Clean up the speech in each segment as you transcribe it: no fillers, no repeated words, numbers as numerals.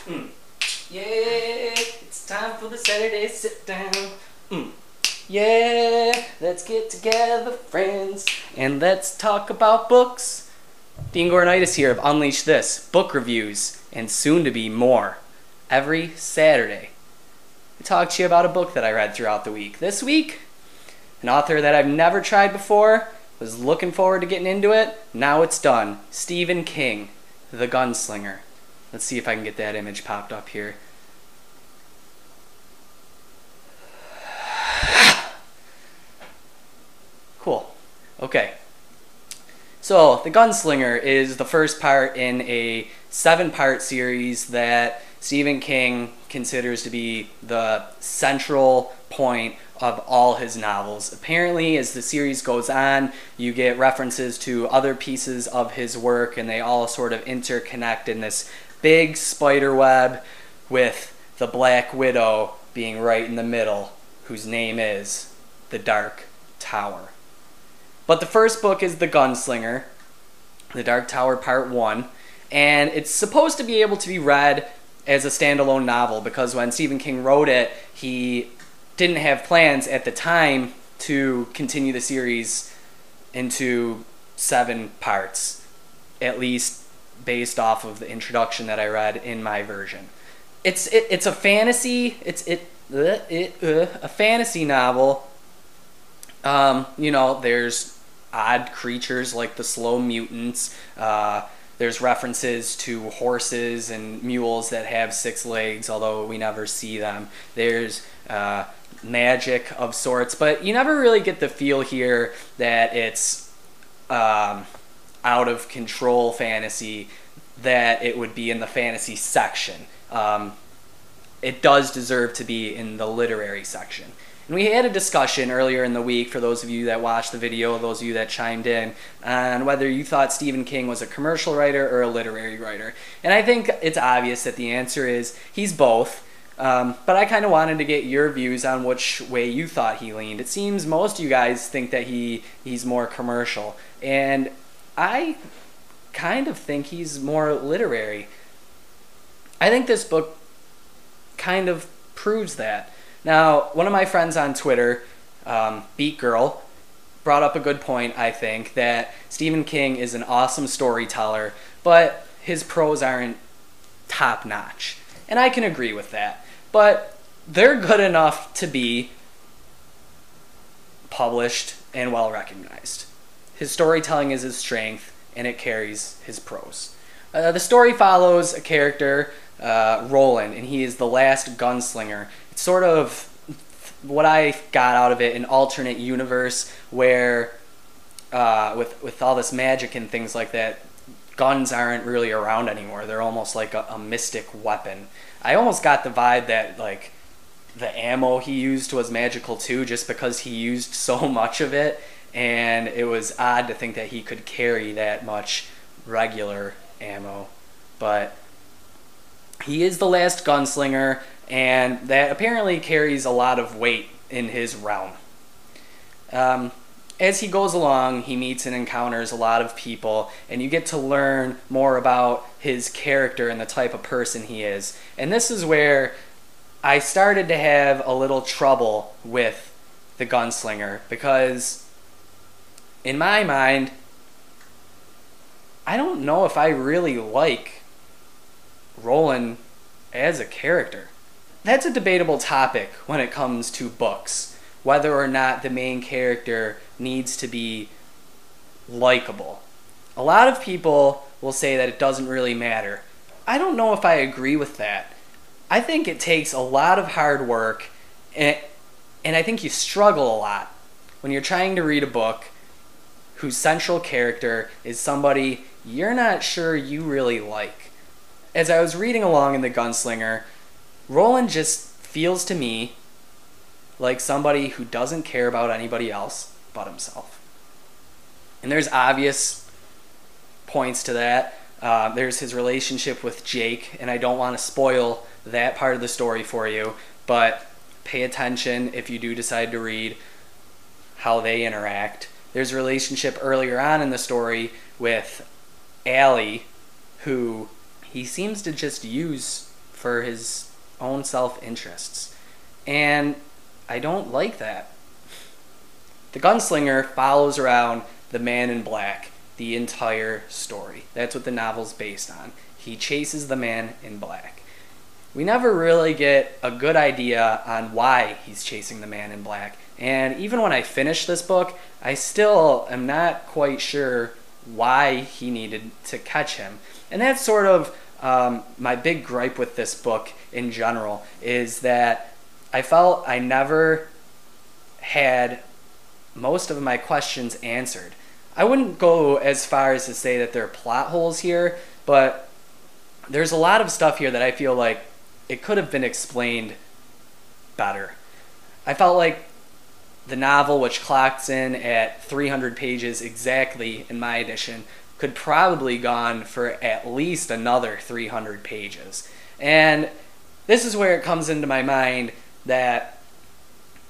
Mm. Yeah, it's time for the Saturday sit down. Yeah, let's get together, friends, and let's talk about books. Dean Gornitis here of Unleash This, book reviews, and soon to be more. Every Saturday, I talk to you about a book that I read throughout the week. This week, an author that I've never tried before, was looking forward to getting into it. Now it's done. Stephen King, The Gunslinger. Let's see if I can get that image popped up here. Cool. Okay. So, The Gunslinger is the first part in a 7-part series that Stephen King considers to be the central point of all his novels. Apparently, as the series goes on, you get references to other pieces of his work, and they all sort of interconnect in this big spider web, with the Black Widow being right in the middle, whose name is The Dark Tower. But the first book is The Gunslinger, The Dark Tower Part 1, and it's supposed to be able to be read as a standalone novel, because when Stephen King wrote it, he didn't have plans at the time to continue the series into 7 parts, at least based off of the introduction that I read in my version. It's a fantasy. A fantasy novel. There's odd creatures like the slow mutants. There's references to horses and mules that have 6 legs, although we never see them. There's magic of sorts, but you never really get the feel here that it's out of control fantasy that it would be in the fantasy section. It does deserve to be in the literary section. And we had a discussion earlier in the week, for those of you that watched the video, those of you that chimed in, on whether you thought Stephen King was a commercial writer or a literary writer. And I think it's obvious that the answer is he's both. But I kind of wanted to get your views on which way you thought he leaned. It seems most of you guys think that he's more commercial. And I kind of think he's more literary. I think this book kind of proves that. Now, one of my friends on Twitter, Beat Girl, brought up a good point, I think, that Stephen King is an awesome storyteller, but his prose aren't top-notch. And I can agree with that. But they're good enough to be published and well-recognized. His storytelling is his strength, and it carries his prose. The story follows a character, Roland, and he is the last gunslinger. It's sort of what I got out of it, an alternate universe where, with all this magic and things like that, guns aren't really around anymore. They're almost like a mystic weapon. I almost got the vibe that, like, the ammo he used was magical too, just because he used so much of it, and it was odd to think that he could carry that much regular ammo. But he is the last gunslinger, and that apparently carries a lot of weight in his realm. As he goes along, he meets and encounters a lot of people, and you get to learn more about his character and the type of person he is. And this is where I started to have a little trouble with the gunslinger, because in my mind, I don't know if I really like Roland as a character. That's a debatable topic when it comes to books, whether or not the main character needs to be likable. A lot of people will say that it doesn't really matter. I don't know if I agree with that. I think it takes a lot of hard work, and I think you struggle a lot when you're trying to read a book whose central character is somebody you're not sure you really like. As I was reading along in The Gunslinger, Roland just feels to me like somebody who doesn't care about anybody else but himself. And there's obvious points to that. There's his relationship with Jake, and I don't want to spoil that part of the story for you, but pay attention if you do decide to read how they interact. There's a relationship earlier on in the story with Allie, who he seems to just use for his own self-interests. And I don't like that. The Gunslinger follows around the man in black the entire story. That's what the novel's based on. He chases the man in black. We never really get a good idea on why he's chasing the man in black. And even when I finish this book, I still am not quite sure why he needed to catch him. And that's sort of my big gripe with this book in general, is that I felt I never had most of my questions answered. I wouldn't go as far as to say that there are plot holes here, but there's a lot of stuff here that I feel like it could have been explained better. I felt like the novel, which clocks in at 300 pages exactly in my edition, could probably gone for at least another 300 pages. And this is where it comes into my mind that,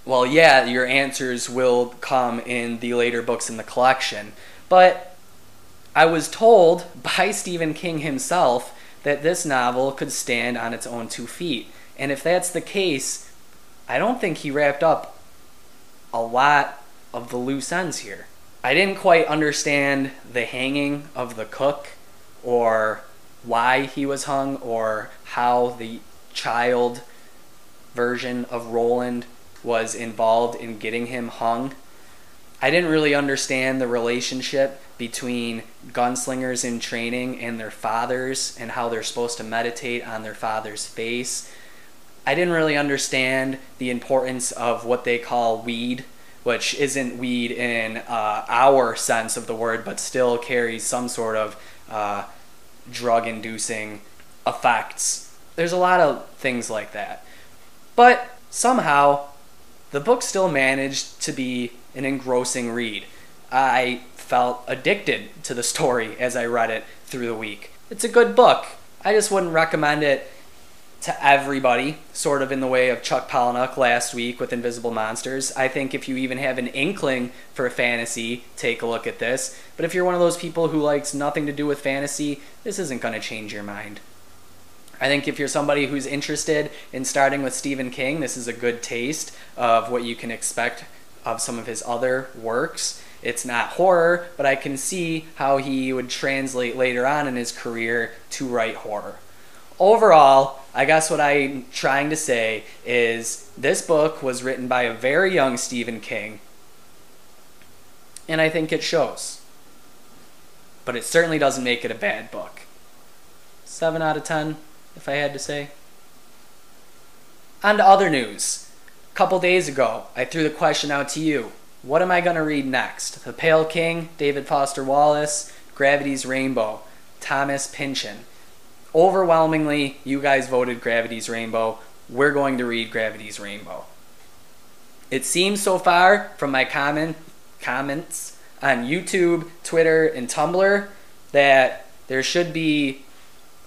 well, yeah, your answers will come in the later books in the collection, but I was told by Stephen King himself that this novel could stand on its own 2 feet. And if that's the case, I don't think he wrapped up a lot of the loose ends here. I didn't quite understand the hanging of the cook, or why he was hung, or how the child version of Roland was involved in getting him hung. I didn't really understand the relationship between gunslingers in training and their fathers, and how they're supposed to meditate on their father's face. I didn't really understand the importance of what they call weed, which isn't weed in our sense of the word, but still carries some sort of drug-inducing effects. There's a lot of things like that. But somehow, the book still managed to be an engrossing read. I felt addicted to the story as I read it through the week. It's a good book. I just wouldn't recommend it to everybody, sort of in the way of Chuck Palahniuk last week with Invisible Monsters. I think if you even have an inkling for fantasy, take a look at this. But if you're one of those people who likes nothing to do with fantasy, this isn't going to change your mind. I think if you're somebody who's interested in starting with Stephen King, this is a good taste of what you can expect of some of his other works. It's not horror, but I can see how he would translate later on in his career to write horror. Overall, I guess what I'm trying to say is this book was written by a very young Stephen King, and I think it shows. But it certainly doesn't make it a bad book. 7 out of 10, if I had to say. On to other news. A couple days ago, I threw the question out to you. What am I going to read next? The Pale King, David Foster Wallace, Gravity's Rainbow, Thomas Pynchon. Overwhelmingly, you guys voted Gravity's Rainbow. We're going to read Gravity's Rainbow. It seems so far from my comments on YouTube, Twitter, and Tumblr that there should be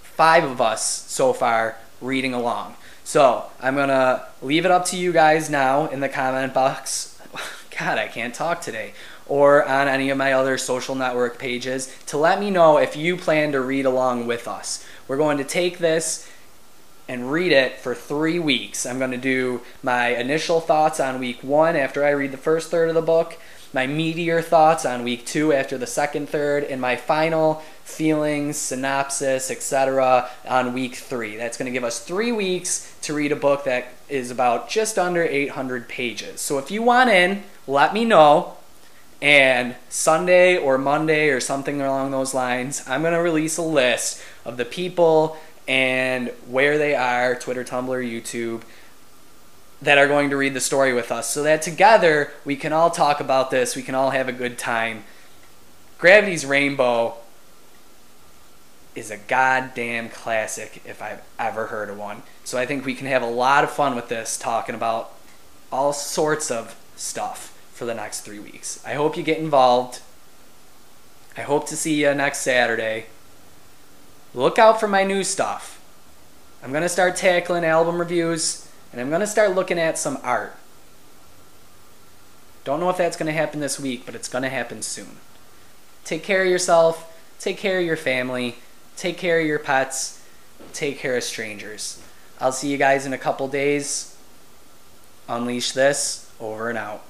5 of us so far reading along. So I'm going to leave it up to you guys now in the comment box. God, I can't talk today. Or on any of my other social network pages to let me know if you plan to read along with us. We're going to take this and read it for 3 weeks. I'm going to do my initial thoughts on week 1 after I read the first third of the book, my meatier thoughts on week 2 after the second third, and my final feelings, synopsis, etc. on week 3. That's going to give us 3 weeks to read a book that is about just under 800 pages. So if you want in, let me know. And Sunday or Monday or something along those lines, I'm going to release a list of the people and where they are, Twitter, Tumblr, YouTube, that are going to read the story with us, so that together we can all talk about this, we can all have a good time. Gravity's Rainbow is a goddamn classic if I've ever heard of one. So I think we can have a lot of fun with this, talking about all sorts of stuff for the next 3 weeks. I hope you get involved. I hope to see you next Saturday. Look out for my new stuff. I'm going to start tackling album reviews, and I'm going to start looking at some art. Don't know if that's going to happen this week, but it's going to happen soon. Take care of yourself. Take care of your family. Take care of your pets. Take care of strangers. I'll see you guys in a couple days. Unleash this. Over and out.